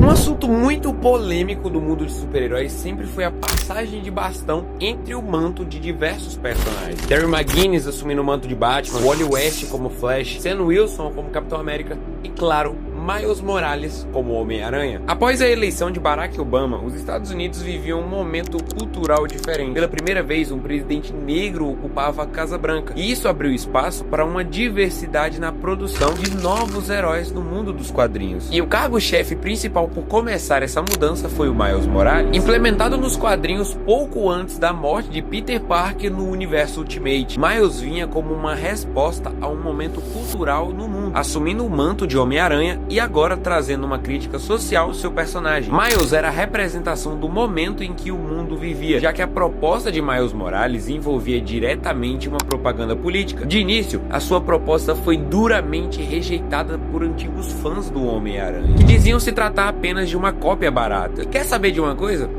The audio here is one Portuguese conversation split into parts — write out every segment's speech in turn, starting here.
Um assunto muito polêmico do mundo de super-heróis sempre foi a passagem de bastão entre o manto de diversos personagens. Terry McGinnis assumindo o manto de Batman, Wally West como Flash, Sam Wilson como Capitão América e, claro, Miles Morales como Homem-Aranha. Após a eleição de Barack Obama, os Estados Unidos viviam um momento cultural diferente. Pela primeira vez, um presidente negro ocupava a Casa Branca, e isso abriu espaço para uma diversidade na produção de novos heróis no mundo dos quadrinhos. E o cargo-chefe principal por começar essa mudança foi o Miles Morales, implementado nos quadrinhos pouco antes da morte de Peter Parker no universo Ultimate. Miles vinha como uma resposta a um momento cultural no mundo, assumindo o manto de Homem-Aranha e agora trazendo uma crítica social ao seu personagem. Miles era a representação do momento em que o mundo vivia, já que a proposta de Miles Morales envolvia diretamente uma propaganda política. De início, a sua proposta foi duramente rejeitada por antigos fãs do Homem-Aranha, que diziam se tratar apenas de uma cópia barata. E quer saber de uma coisa?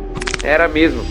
Era mesmo.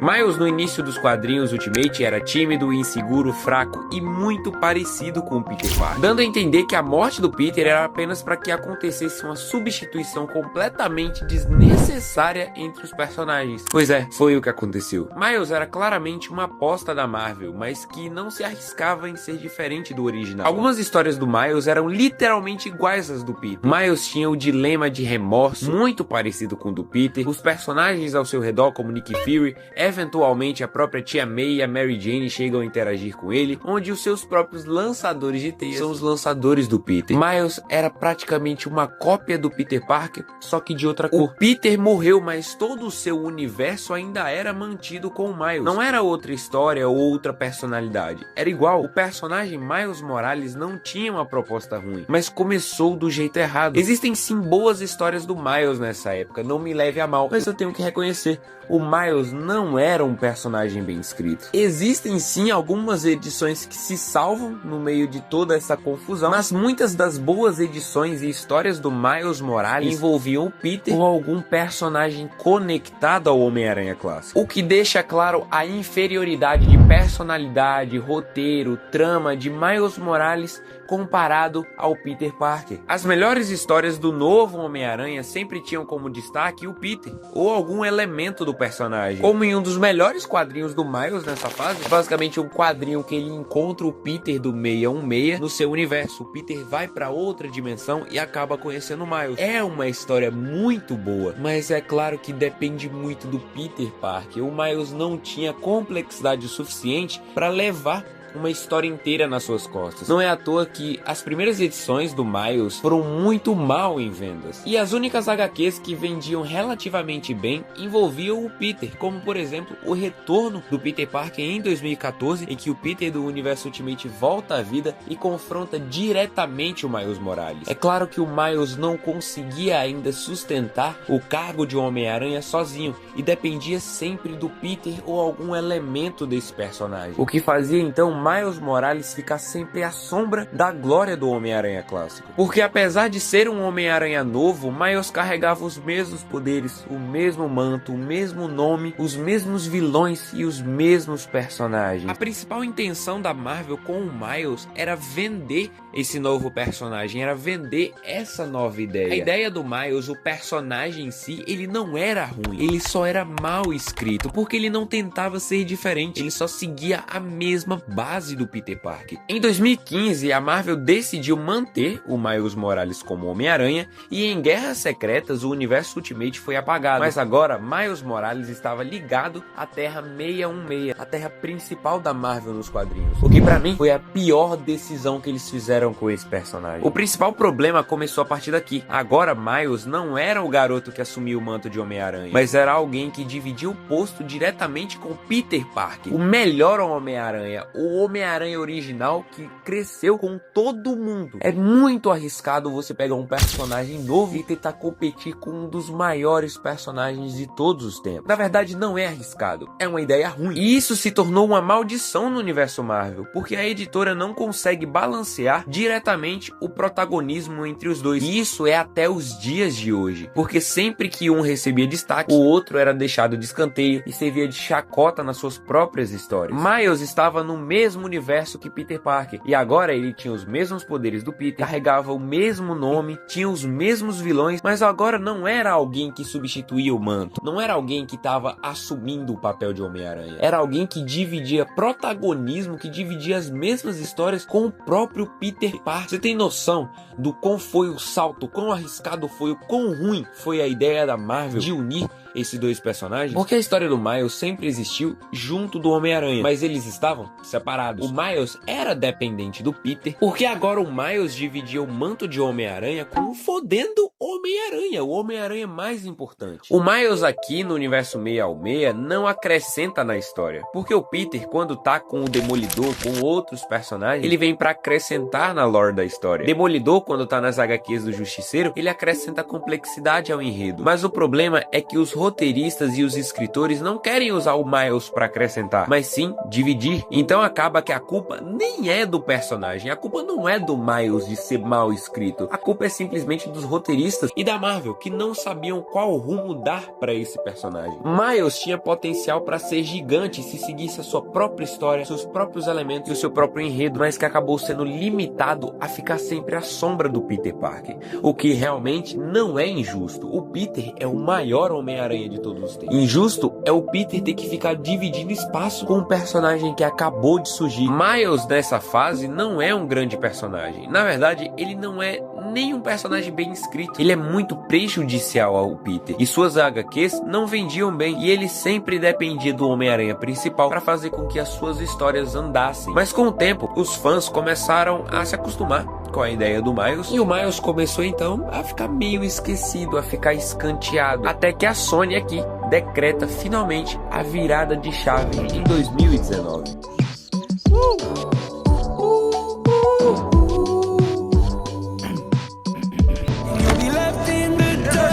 Miles, no início dos quadrinhos Ultimate, era tímido, inseguro, fraco e muito parecido com o Peter Parker, dando a entender que a morte do Peter era apenas para que acontecesse uma substituição completamente desnecessária entre os personagens. Pois é, foi o que aconteceu. Miles era claramente uma aposta da Marvel, mas que não se arriscava em ser diferente do original. Algumas histórias do Miles eram literalmente iguais às do Peter. Miles tinha o dilema de remorso, muito parecido com o do Peter. Os personagens ao seu redor, como Nick Fury, eventualmente a própria Tia May e a Mary Jane chegam a interagir com ele, onde os seus próprios lançadores de teias são os lançadores do Peter. Miles era praticamente uma cópia do Peter Parker, só que de outra cor. O Peter morreu, mas todo o seu universo ainda era mantido com o Miles. Não era outra história ou outra personalidade, era igual. O personagem Miles Morales não tinha uma proposta ruim, mas começou do jeito errado. Existem sim boas histórias do Miles nessa época, não me leve a mal, mas eu tenho que reconhecer, o Miles não era um personagem bem escrito. Existem sim algumas edições que se salvam no meio de toda essa confusão, mas muitas das boas edições e histórias do Miles Morales envolviam o Peter ou algum personagem conectado ao Homem-Aranha clássico, o que deixa claro a inferioridade de personalidade, roteiro, trama de Miles Morales comparado ao Peter Parker. As melhores histórias do novo Homem-Aranha sempre tinham como destaque o Peter ou algum elemento do personagem, como em um dos melhores quadrinhos do Miles nessa fase, basicamente um quadrinho que ele encontra o Peter do 616 no seu universo. O Peter vai para outra dimensão e acaba conhecendo o Miles. É uma história muito boa, mas é claro que depende muito do Peter Parker. O Miles não tinha complexidade suficiente para levar uma história inteira nas suas costas. Não é à toa que as primeiras edições do Miles foram muito mal em vendas, e as únicas HQs que vendiam relativamente bem envolviam o Peter, como por exemplo o retorno do Peter Parker em 2014, em que o Peter do universo Ultimate volta à vida e confronta diretamente o Miles Morales. É claro que o Miles não conseguia ainda sustentar o cargo de Homem-Aranha sozinho e dependia sempre do Peter ou algum elemento desse personagem, o que fazia então Miles Morales ficar sempre à sombra da glória do Homem-Aranha clássico. Porque apesar de ser um Homem-Aranha novo, Miles carregava os mesmos poderes, o mesmo manto, o mesmo nome, os mesmos vilões e os mesmos personagens. A principal intenção da Marvel com o Miles era vender esse novo personagem, era vender essa nova ideia. A ideia do Miles, o personagem em si, ele não era ruim, ele só era mal escrito, porque ele não tentava ser diferente, ele só seguia a mesma base do Peter Parker. Em 2015, a Marvel decidiu manter o Miles Morales como Homem-Aranha, e em Guerras Secretas o universo Ultimate foi apagado. Mas agora Miles Morales estava ligado à Terra 616, a terra principal da Marvel nos quadrinhos, o que pra mim foi a pior decisão que eles fizeram com esse personagem. O principal problema começou a partir daqui. Agora Miles não era o garoto que assumiu o manto de Homem-Aranha, mas era alguém que dividia o posto diretamente com Peter Parker, o melhor Homem-Aranha, o Homem-Aranha original que cresceu com todo mundo. É muito arriscado você pegar um personagem novo e tentar competir com um dos maiores personagens de todos os tempos. Na verdade, não é arriscado, é uma ideia ruim. E isso se tornou uma maldição no universo Marvel, porque a editora não consegue balancear diretamente o protagonismo entre os dois. E isso é até os dias de hoje, porque sempre que um recebia destaque, o outro era deixado de escanteio e servia de chacota nas suas próprias histórias. Miles estava no mesmo mesmo universo que Peter Parker. E agora ele tinha os mesmos poderes do Peter, carregava o mesmo nome, tinha os mesmos vilões, mas agora não era alguém que substituía o manto, não era alguém que estava assumindo o papel de Homem-Aranha, era alguém que dividia protagonismo, que dividia as mesmas histórias com o próprio Peter Parker. Você tem noção do quão foi o salto, quão arriscado foi, o quão ruim foi a ideia da Marvel de unir esses dois personagens? Porque a história do Miles sempre existiu junto do Homem-Aranha, mas eles estavam separados. O Miles era dependente do Peter, porque agora o Miles dividia o manto de Homem-Aranha com o fodendo Homem-Aranha, o Homem-Aranha mais importante. O Miles aqui no universo 616 não acrescenta na história, porque o Peter, quando tá com o Demolidor, com outros personagens, ele vem pra acrescentar na lore da história. Demolidor, quando tá nas HQs do Justiceiro, ele acrescenta complexidade ao enredo, mas o problema é que os roteiristas e os escritores não querem usar o Miles para acrescentar, mas sim dividir. Então acaba que a culpa nem é do personagem, a culpa não é do Miles de ser mal escrito, a culpa é simplesmente dos roteiristas e da Marvel, que não sabiam qual rumo dar para esse personagem. Miles tinha potencial para ser gigante se seguisse a sua própria história, seus próprios elementos e o seu próprio enredo, mas que acabou sendo limitado a ficar sempre à sombra do Peter Parker, o que realmente não é injusto. O Peter é o maior Homem-Aranha de todos os tempos. Injusto é o Peter ter que ficar dividindo espaço com um personagem que acabou de surgir. Miles nessa fase não é um grande personagem. Na verdade, ele não é nem um personagem bem escrito. Ele é muito prejudicial ao Peter. E suas HQs não vendiam bem. E ele sempre dependia do Homem-Aranha principal para fazer com que as suas histórias andassem. Mas com o tempo, os fãs começaram a se acostumar com a ideia do Miles. E o Miles começou então a ficar meio esquecido, a ficar escanteado. Até que a Sony aqui decreta finalmente a virada de chave em 2019.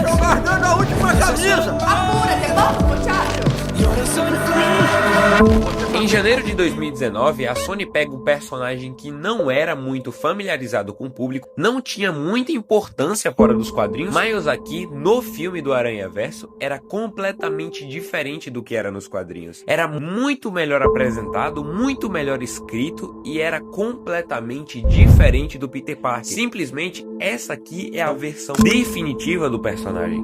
Tô guardando a última camisa! Apúrate, vamos, muchacho! Em janeiro de 2019, a Sony pega um personagem que não era muito familiarizado com o público, não tinha muita importância fora dos quadrinhos, mas aqui no filme do Aranhaverso era completamente diferente do que era nos quadrinhos. Era muito melhor apresentado, muito melhor escrito e era completamente diferente do Peter Parker. Simplesmente essa aqui é a versão definitiva do personagem.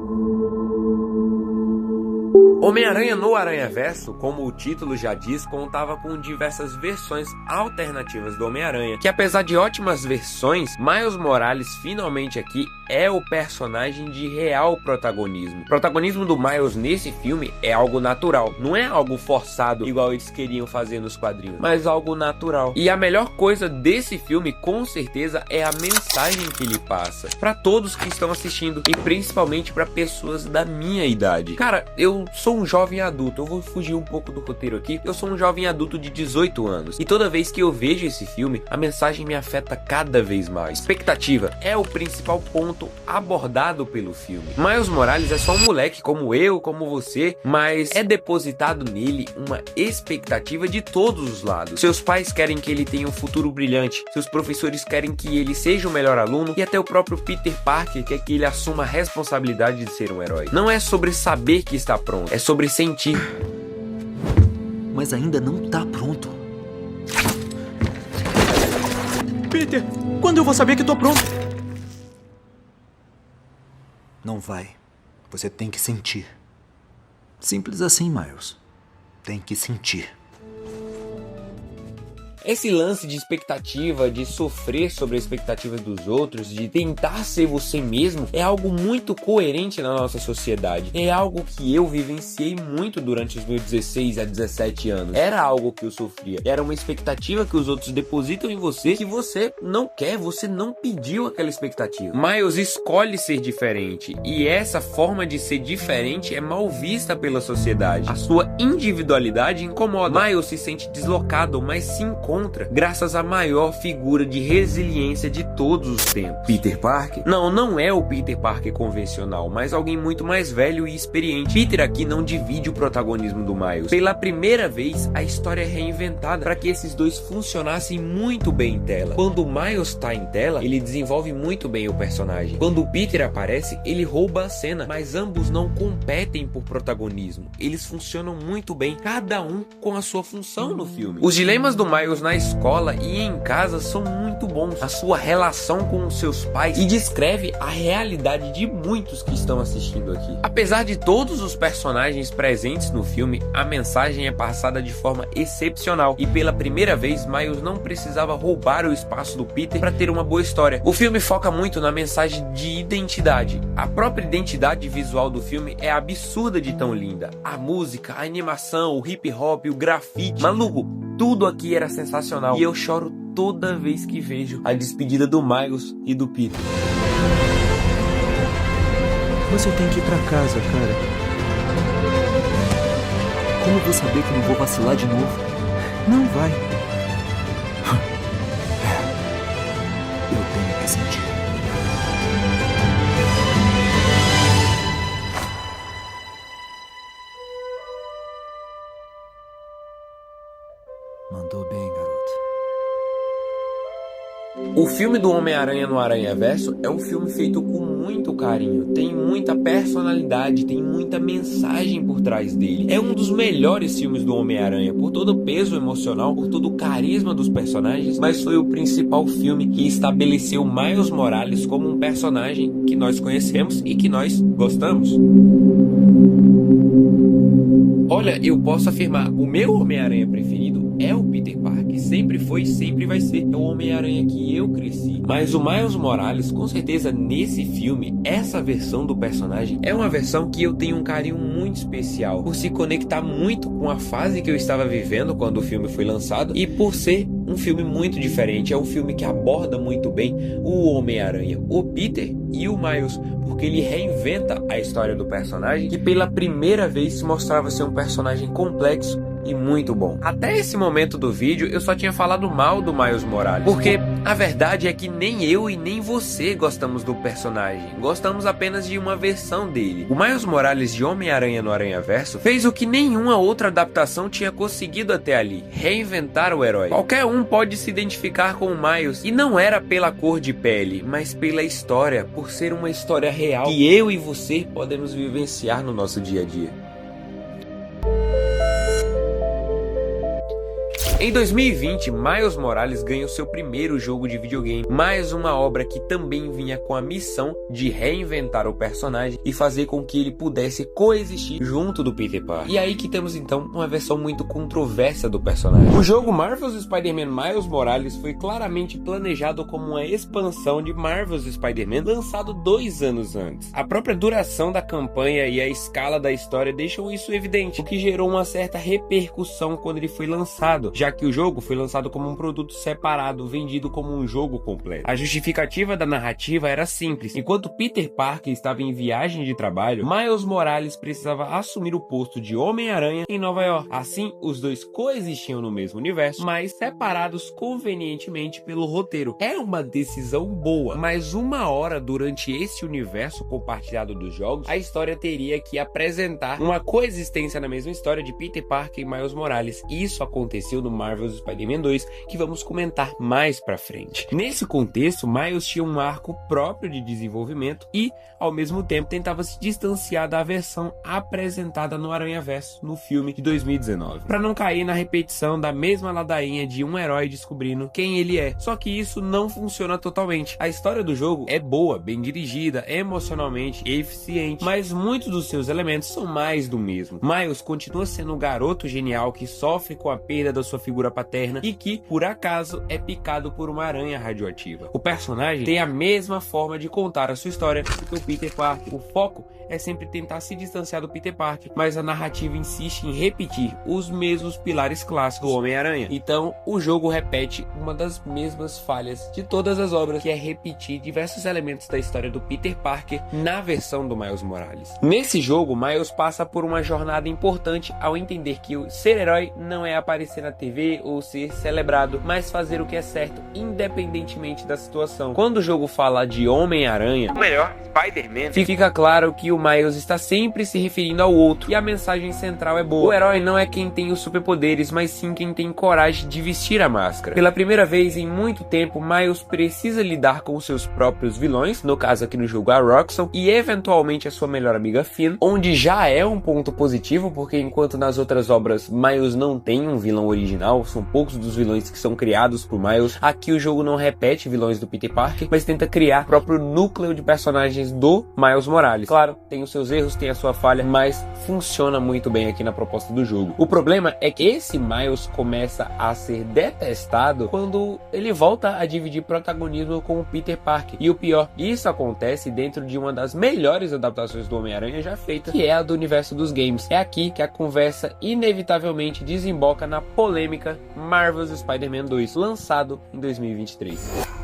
Homem-Aranha no Aranhaverso, como o título já diz, contava com diversas versões alternativas do Homem-Aranha, que apesar de ótimas versões, Miles Morales finalmente aqui é o personagem de real protagonismo. O protagonismo do Miles nesse filme é algo natural, não é algo forçado igual eles queriam fazer nos quadrinhos, mas algo natural. E a melhor coisa desse filme, com certeza, é a mensagem que ele passa para todos que estão assistindo e principalmente para pessoas da minha idade. Cara, eu sou um jovem adulto, eu vou fugir um pouco do roteiro aqui. Eu sou um jovem adulto de 18 anos e toda vez que eu vejo esse filme, a mensagem me afeta cada vez mais. Expectativa é o principal ponto abordado pelo filme. Miles Morales é só um moleque como eu, como você, mas é depositado nele uma expectativa de todos os lados. Seus pais querem que ele tenha um futuro brilhante, seus professores querem que ele seja o melhor aluno e até o próprio Peter Parker quer que ele assuma a responsabilidade de ser um herói. Não é sobre saber que está pronto, é sobre sentir. Mas ainda não tá pronto. Peter, quando eu vou saber que tô pronto? Não vai. Você tem que sentir. Simples assim, Miles. Tem que sentir. Esse lance de expectativa, de sofrer sobre as expectativas dos outros, de tentar ser você mesmo, é algo muito coerente na nossa sociedade. É algo que eu vivenciei muito durante os meus 16 a 17 anos. Era algo que eu sofria. Era uma expectativa que os outros depositam em você que você não quer, você não pediu aquela expectativa. Miles escolhe ser diferente e essa forma de ser diferente é mal vista pela sociedade. A sua individualidade incomoda. Miles se sente deslocado, mas se encontra graças à maior figura de resiliência de todos os tempos. Peter Parker? Não é o Peter Parker convencional, mas alguém muito mais velho e experiente. Peter aqui não divide o protagonismo do Miles. Pela primeira vez, a história é reinventada para que esses dois funcionassem muito bem em tela. Quando o Miles está em tela, ele desenvolve muito bem o personagem. Quando o Peter aparece, ele rouba a cena, mas ambos não competem por protagonismo. Eles funcionam muito bem, cada um com a sua função no filme. Os dilemas do Miles Miles na escola e em casa são muito bons. A sua relação com os seus pais e descreve a realidade de muitos que estão assistindo aqui. Apesar de todos os personagens presentes no filme, a mensagem é passada de forma excepcional e pela primeira vez Miles não precisava roubar o espaço do Peter para ter uma boa história. O filme foca muito na mensagem de identidade. A própria identidade visual do filme é absurda de tão linda. A música, a animação, o hip hop, o grafite, maluco, tudo aqui era sensacional e eu choro toda vez que vejo a despedida do Miles e do Peter. Você tem que ir pra casa, cara. Como eu vou saber que não vou vacilar de novo? Não vai. Eu tenho que sentir. Mandou bem, garoto. O filme do Homem-Aranha no Aranhaverso é um filme feito com muito carinho, tem muita personalidade, tem muita mensagem por trás dele. É um dos melhores filmes do Homem-Aranha, por todo o peso emocional, por todo o carisma dos personagens, mas foi o principal filme que estabeleceu Miles Morales como um personagem que nós conhecemos e que nós gostamos. Olha, eu posso afirmar, o meu Homem-Aranha preferido é o Peter Parker. Sempre foi e sempre vai ser. É o Homem-Aranha que eu cresci. Mas o Miles Morales, com certeza, nesse filme, essa versão do personagem é uma versão que eu tenho um carinho muito especial, por se conectar muito com a fase que eu estava vivendo quando o filme foi lançado e por ser um filme muito diferente. É um filme que aborda muito bem o Homem-Aranha, o Peter e o Miles, porque ele reinventa a história do personagem, que pela primeira vez se mostrava ser um personagem complexo e muito bom. Até esse momento do vídeo eu só tinha falado mal do Miles Morales, porque a verdade é que nem eu e nem você gostamos do personagem, gostamos apenas de uma versão dele. O Miles Morales de Homem-Aranha no Aranhaverso fez o que nenhuma outra adaptação tinha conseguido até ali: reinventar o herói. Qualquer um pode se identificar com o Miles, e não era pela cor de pele, mas pela história, por ser uma história real que eu e você podemos vivenciar no nosso dia a dia. Em 2020, Miles Morales ganhou seu primeiro jogo de videogame, mais uma obra que também vinha com a missão de reinventar o personagem e fazer com que ele pudesse coexistir junto do Peter Parker. E aí que temos então uma versão muito controversa do personagem. O jogo Marvel's Spider-Man Miles Morales foi claramente planejado como uma expansão de Marvel's Spider-Man, lançado 2 anos antes. A própria duração da campanha e a escala da história deixam isso evidente, o que gerou uma certa repercussão quando ele foi lançado, já que o jogo foi lançado como um produto separado, vendido como um jogo completo. A justificativa da narrativa era simples: enquanto Peter Parker estava em viagem de trabalho, Miles Morales precisava assumir o posto de Homem-Aranha em Nova York. Assim, os dois coexistiam no mesmo universo, mas separados convenientemente pelo roteiro. É uma decisão boa, mas uma hora durante esse universo compartilhado dos jogos, a história teria que apresentar uma coexistência na mesma história de Peter Parker e Miles Morales. Isso aconteceu no Marvel's Spider-Man 2, que vamos comentar mais pra frente. Nesse contexto, Miles tinha um arco próprio de desenvolvimento e, ao mesmo tempo, tentava se distanciar da versão apresentada no Aranhaverso, no filme de 2019, para não cair na repetição da mesma ladainha de um herói descobrindo quem ele é. Só que isso não funciona totalmente. A história do jogo é boa, bem dirigida, emocionalmente eficiente, mas muitos dos seus elementos são mais do mesmo. Miles continua sendo um garoto genial que sofre com a perda da sua figura paterna e que, por acaso, é picado por uma aranha radioativa. O personagem tem a mesma forma de contar a sua história que o Peter Parker. O foco é sempre tentar se distanciar do Peter Parker, mas a narrativa insiste em repetir os mesmos pilares clássicos do Homem-Aranha. Então, o jogo repete uma das mesmas falhas de todas as obras, que é repetir diversos elementos da história do Peter Parker na versão do Miles Morales. Nesse jogo, Miles passa por uma jornada importante ao entender que o ser herói não é aparecer na TV ou ser celebrado, mas fazer o que é certo, independentemente da situação. Quando o jogo fala de Homem-Aranha, ou melhor, Spider-Man, fica claro que o Miles está sempre se referindo ao outro, e a mensagem central é boa. O herói não é quem tem os superpoderes, mas sim quem tem coragem de vestir a máscara. Pela primeira vez em muito tempo, Miles precisa lidar com os seus próprios vilões, no caso aqui no jogo a Roxxon, e eventualmente a sua melhor amiga Finn, onde já é um ponto positivo, porque enquanto nas outras obras Miles não tem um vilão original, original, são poucos dos vilões que são criados por Miles. Aqui o jogo não repete vilões do Peter Parker, mas tenta criar o próprio núcleo de personagens do Miles Morales. Claro, tem os seus erros, tem a sua falha, mas funciona muito bem aqui na proposta do jogo. O problema é que esse Miles começa a ser detestado quando ele volta a dividir protagonismo com o Peter Parker. E o pior, isso acontece dentro de uma das melhores adaptações do Homem-Aranha já feita, que é a do universo dos games. É aqui que a conversa inevitavelmente desemboca na polêmica Marvel's Spider-Man 2, lançado em 2023.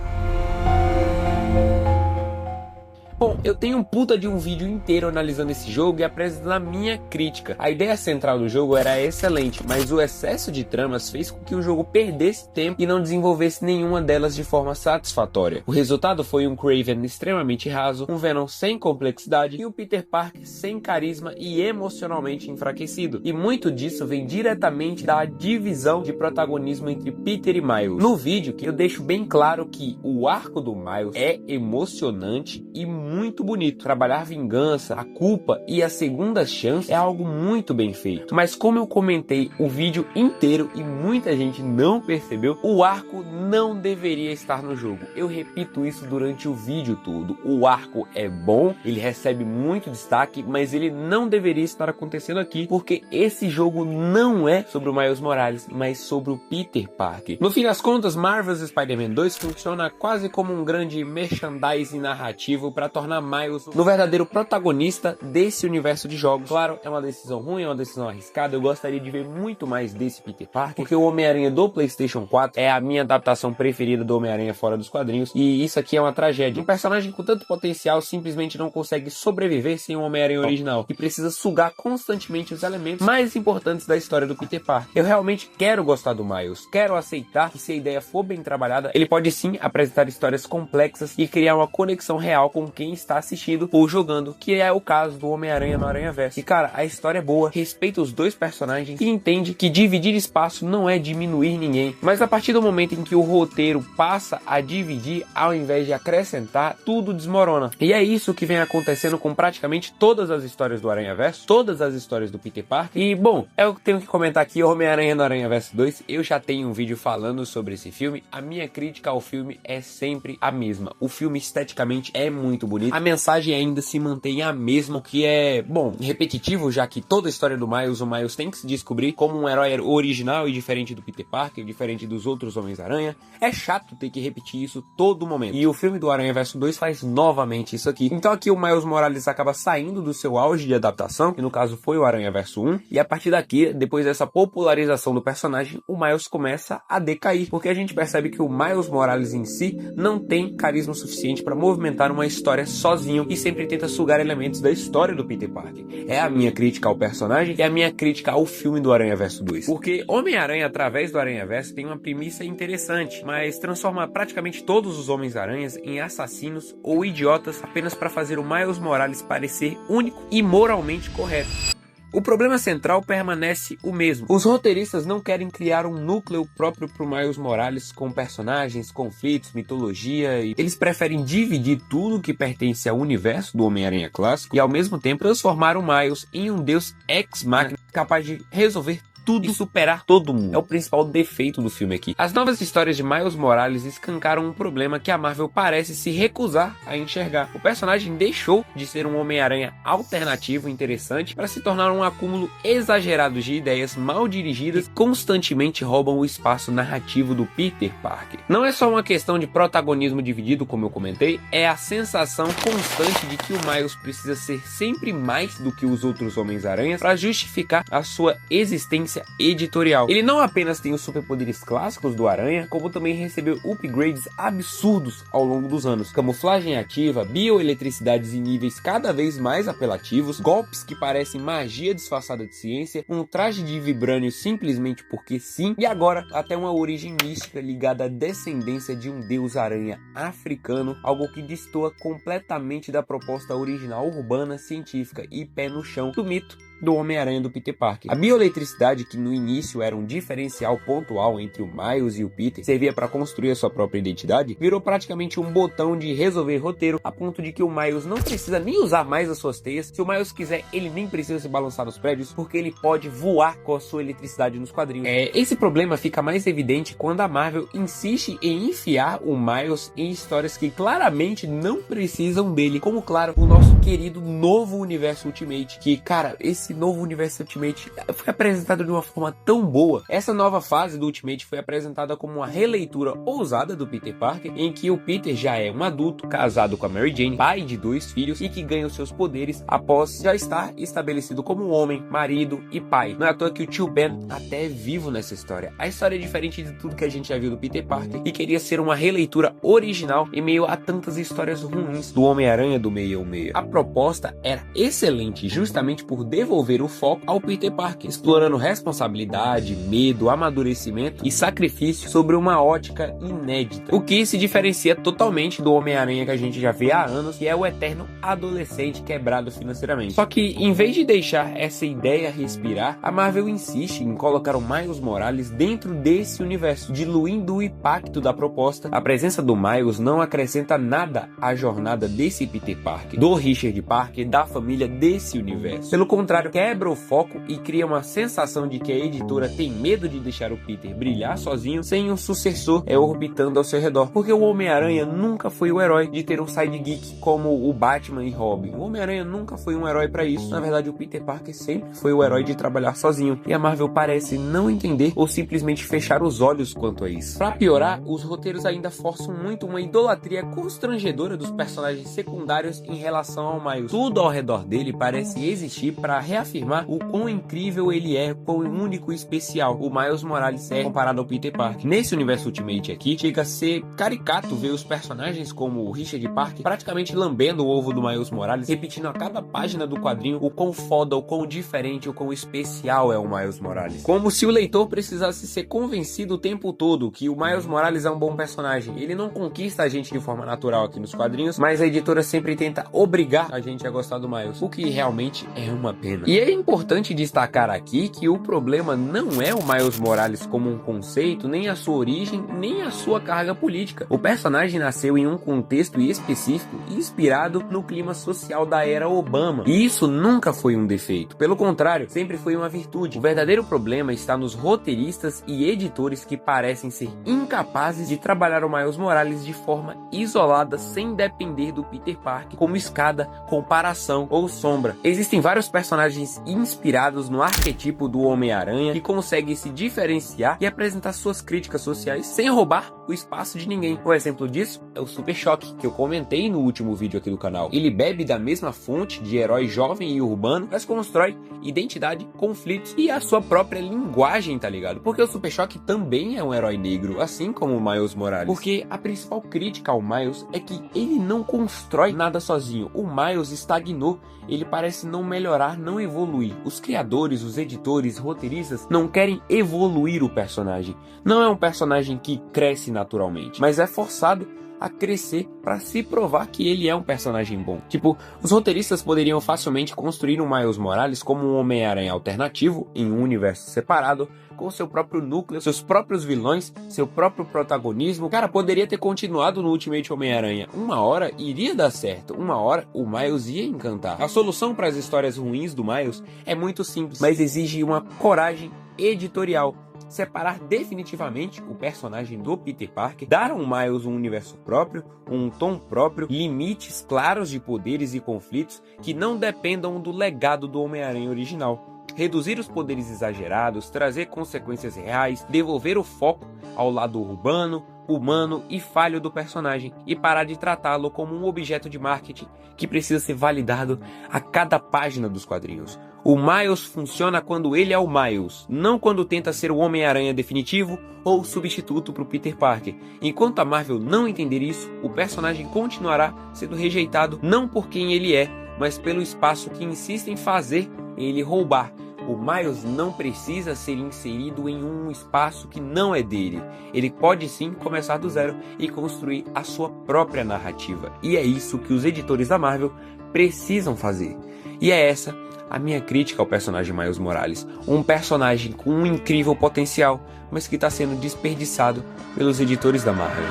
Bom, eu tenho um puta de um vídeo inteiro analisando esse jogo e apresentando a minha crítica. A ideia central do jogo era excelente, mas o excesso de tramas fez com que o jogo perdesse tempo e não desenvolvesse nenhuma delas de forma satisfatória. O resultado foi um Kraven extremamente raso, um Venom sem complexidade e um Peter Parker sem carisma e emocionalmente enfraquecido. E muito disso vem diretamente da divisão de protagonismo entre Peter e Miles. No vídeo que eu deixo bem claro que o arco do Miles é emocionante e muito bonito. Trabalhar vingança, a culpa e a segunda chance é algo muito bem feito. Mas como eu comentei o vídeo inteiro e muita gente não percebeu, o arco não deveria estar no jogo. Eu repito isso durante o vídeo todo. O arco é bom, ele recebe muito destaque, mas ele não deveria estar acontecendo aqui, porque esse jogo não é sobre o Miles Morales, mas sobre o Peter Parker. No fim das contas, Marvel's Spider-Man 2 funciona quase como um grande merchandising narrativo para tornar Miles no verdadeiro protagonista desse universo de jogos. Claro, é uma decisão ruim, é uma decisão arriscada. Eu gostaria de ver muito mais desse Peter Parker, porque o Homem-Aranha do PlayStation 4 é a minha adaptação preferida do Homem-Aranha fora dos quadrinhos, e isso aqui é uma tragédia. Um personagem com tanto potencial simplesmente não consegue sobreviver sem o Homem-Aranha original, e precisa sugar constantemente os elementos mais importantes da história do Peter Parker. Eu realmente quero gostar do Miles, quero aceitar que se a ideia for bem trabalhada, ele pode sim apresentar histórias complexas e criar uma conexão real com quem está assistindo ou jogando, que é o caso do Homem-Aranha no Aranhaverso. E cara, a história é boa, respeita os dois personagens e entende que dividir espaço não é diminuir ninguém, mas a partir do momento em que o roteiro passa a dividir ao invés de acrescentar, tudo desmorona. E é isso que vem acontecendo com praticamente todas as histórias do Aranhaverso, todas as histórias do Peter Parker. E bom, eu tenho que comentar aqui Homem-Aranha no Aranhaverso 2. Eu já tenho um vídeo falando sobre esse filme. A minha crítica ao filme é sempre a mesma. O filme esteticamente é muito bonito, a mensagem ainda se mantém a mesma, o que é, bom, repetitivo, já que toda a história do Miles, o Miles tem que se descobrir como um herói original e diferente do Peter Parker, diferente dos outros Homens-Aranha. É chato ter que repetir isso todo momento. E o filme do Aranhaverso 2 faz novamente isso aqui. Então aqui o Miles Morales acaba saindo do seu auge de adaptação, que no caso foi o Aranhaverso 1, e a partir daqui, depois dessa popularização do personagem, o Miles começa a decair, porque a gente percebe que o Miles Morales em si não tem carisma suficiente para movimentar uma história sozinho e sempre tenta sugar elementos da história do Peter Parker. É a minha crítica ao personagem e a minha crítica ao filme do Aranhaverso 2. Porque Homem-Aranha, através do Aranhaverso, tem uma premissa interessante, mas transforma praticamente todos os Homens-Aranhas em assassinos ou idiotas apenas para fazer o Miles Morales parecer único e moralmente correto. O problema central permanece o mesmo. Os roteiristas não querem criar um núcleo próprio para o Miles Morales com personagens, conflitos, mitologia, e eles preferem dividir tudo que pertence ao universo do Homem-Aranha clássico e ao mesmo tempo transformar o Miles em um deus ex-machina capaz de resolver tudo e superar todo mundo. É o principal defeito do filme aqui. As novas histórias de Miles Morales escancaram um problema que a Marvel parece se recusar a enxergar. O personagem deixou de ser um Homem-Aranha alternativo interessante para se tornar um acúmulo exagerado de ideias mal dirigidas que constantemente roubam o espaço narrativo do Peter Parker. Não é só uma questão de protagonismo dividido, como eu comentei, é a sensação constante de que o Miles precisa ser sempre mais do que os outros Homens-Aranhas para justificar a sua existência editorial. Ele não apenas tem os superpoderes clássicos do Aranha, como também recebeu upgrades absurdos ao longo dos anos. Camuflagem ativa, bioeletricidades em níveis cada vez mais apelativos, golpes que parecem magia disfarçada de ciência, um traje de vibrânio simplesmente porque sim, e agora até uma origem mística ligada à descendência de um deus aranha africano, algo que destoa completamente da proposta original urbana, científica e pé no chão do mito do Homem-Aranha do Peter Parker. A bioeletricidade, que no início era um diferencial pontual entre o Miles e o Peter, servia para construir a sua própria identidade, virou praticamente um botão de resolver roteiro, a ponto de que o Miles não precisa nem usar mais as suas teias. Se o Miles quiser, ele nem precisa se balançar nos prédios, porque ele pode voar com a sua eletricidade nos quadrinhos. Esse problema fica mais evidente quando a Marvel insiste em enfiar o Miles em histórias que claramente não precisam dele, como claro, o nosso querido novo universo Ultimate, que, cara, esse novo universo Ultimate foi apresentado de uma forma tão boa. Essa nova fase do Ultimate foi apresentada como uma releitura ousada do Peter Parker, em que o Peter já é um adulto, casado com a Mary Jane, pai de 2 filhos e que ganha os seus poderes após já estar estabelecido como um homem, marido e pai. Não é à toa que o tio Ben até é vivo nessa história. A história é diferente de tudo que a gente já viu do Peter Parker e queria ser uma releitura original em meio a tantas histórias ruins do Homem-Aranha do 616. A proposta era excelente justamente por devolver o foco ao Peter Parker, explorando responsabilidade, medo, amadurecimento e sacrifício sobre uma ótica inédita, o que se diferencia totalmente do Homem-Aranha que a gente já vê há anos, que é o eterno adolescente quebrado financeiramente. Só que em vez de deixar essa ideia respirar, a Marvel insiste em colocar o Miles Morales dentro desse universo, diluindo o impacto da proposta. A presença do Miles não acrescenta nada à jornada desse Peter Parker, do Richard Parker, da família desse universo. Pelo contrário, quebra o foco e cria uma sensação de que a editora tem medo de deixar o Peter brilhar sozinho sem um sucessor orbitando ao seu redor, porque o Homem-Aranha nunca foi o herói de ter um sidekick como o Batman e Robin. O Homem-Aranha nunca foi um herói para isso. Na verdade, o Peter Parker sempre foi o herói de trabalhar sozinho, e a Marvel parece não entender ou simplesmente fechar os olhos quanto a isso. Para piorar, os roteiros ainda forçam muito uma idolatria constrangedora dos personagens secundários em relação ao Miles. Tudo ao redor dele parece existir para reafirmar o quão incrível ele é, quão único e especial o Miles Morales é comparado ao Peter Parker. Nesse universo Ultimate aqui, chega a ser caricato ver os personagens como o Richard Parker praticamente lambendo o ovo do Miles Morales, repetindo a cada página do quadrinho o quão foda, o quão diferente, o quão especial é o Miles Morales. Como se o leitor precisasse ser convencido o tempo todo que o Miles Morales é um bom personagem. Ele não conquista a gente de forma natural aqui nos quadrinhos, mas a editora sempre tenta obrigar a gente a gostar do Miles, o que realmente é uma pena. E é importante destacar aqui que o problema não é o Miles Morales como um conceito, nem a sua origem, nem a sua carga política. O personagem nasceu em um contexto específico inspirado no clima social da era Obama, e isso nunca foi um defeito. Pelo contrário, sempre foi uma virtude. O verdadeiro problema está nos roteiristas e editores que parecem ser incapazes de trabalhar o Miles Morales de forma isolada, sem depender do Peter Parker como escada, comparação ou sombra. Existem vários personagens inspirados no arquetipo do Homem-Aranha que conseguem se diferenciar e apresentar suas críticas sociais sem roubar o espaço de ninguém. Um exemplo disso é o Super Choque, que eu comentei no último vídeo aqui do canal. Ele bebe da mesma fonte de herói jovem e urbano, mas constrói identidade, conflitos e a sua própria linguagem, tá ligado? Porque o Super Choque também é um herói negro, assim como o Miles Morales. Porque a principal crítica ao Miles é que ele não constrói nada sozinho. O Miles estagnou, ele parece não melhorar, não evoluir. Os criadores, os editores, roteiristas não querem evoluir o personagem. Não é um personagem que cresce naturalmente, mas é forçado a crescer para se provar que ele é um personagem bom. Tipo, os roteiristas poderiam facilmente construir um Miles Morales como um Homem-Aranha alternativo em um universo separado, com seu próprio núcleo, seus próprios vilões, seu próprio protagonismo. Cara, poderia ter continuado no Ultimate Homem-Aranha. Uma hora iria dar certo, uma hora o Miles ia encantar. A solução para as histórias ruins do Miles é muito simples, mas exige uma coragem editorial. Separar definitivamente o personagem do Peter Parker, dar ao Miles um universo próprio, um tom próprio, limites claros de poderes e conflitos que não dependam do legado do Homem-Aranha original. Reduzir os poderes exagerados, trazer consequências reais, devolver o foco ao lado urbano, humano e falho do personagem e parar de tratá-lo como um objeto de marketing que precisa ser validado a cada página dos quadrinhos. O Miles funciona quando ele é o Miles, não quando tenta ser o Homem-Aranha definitivo ou substituto para o Peter Parker. Enquanto a Marvel não entender isso, o personagem continuará sendo rejeitado não por quem ele é, mas pelo espaço que insiste em fazer ele roubar. O Miles não precisa ser inserido em um espaço que não é dele. Ele pode sim começar do zero e construir a sua própria narrativa. E é isso que os editores da Marvel precisam fazer. E é essa a minha crítica ao personagem Miles Morales, um personagem com um incrível potencial, mas que está sendo desperdiçado pelos editores da Marvel.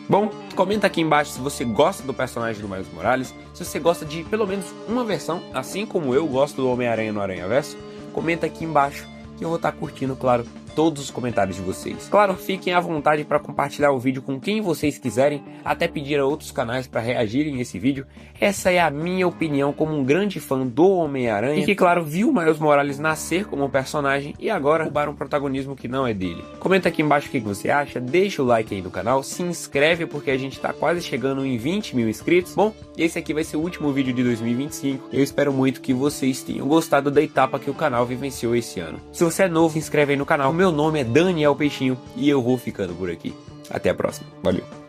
Bom, comenta aqui embaixo se você gosta do personagem do Miles Morales, se você gosta de pelo menos uma versão, assim como eu gosto do Homem-Aranha no Aranhaverso. Comenta aqui embaixo que eu vou estar curtindo, claro, todos os comentários de vocês. Claro, fiquem à vontade para compartilhar o vídeo com quem vocês quiserem, até pedir a outros canais para reagirem nesse vídeo. Essa é a minha opinião como um grande fã do Homem-Aranha e que, claro, viu o Miles Morales nascer como um personagem e agora roubar um protagonismo que não é dele. Comenta aqui embaixo o que você acha, deixa o like aí no canal, se inscreve porque a gente tá quase chegando em 20 mil inscritos. Bom, esse aqui vai ser o último vídeo de 2025. Eu espero muito que vocês tenham gostado da etapa que o canal vivenciou esse ano. Se você é novo, se inscreve aí no canal. Meu nome é Daniel Peixinho e eu vou ficando por aqui. Até a próxima. Valeu!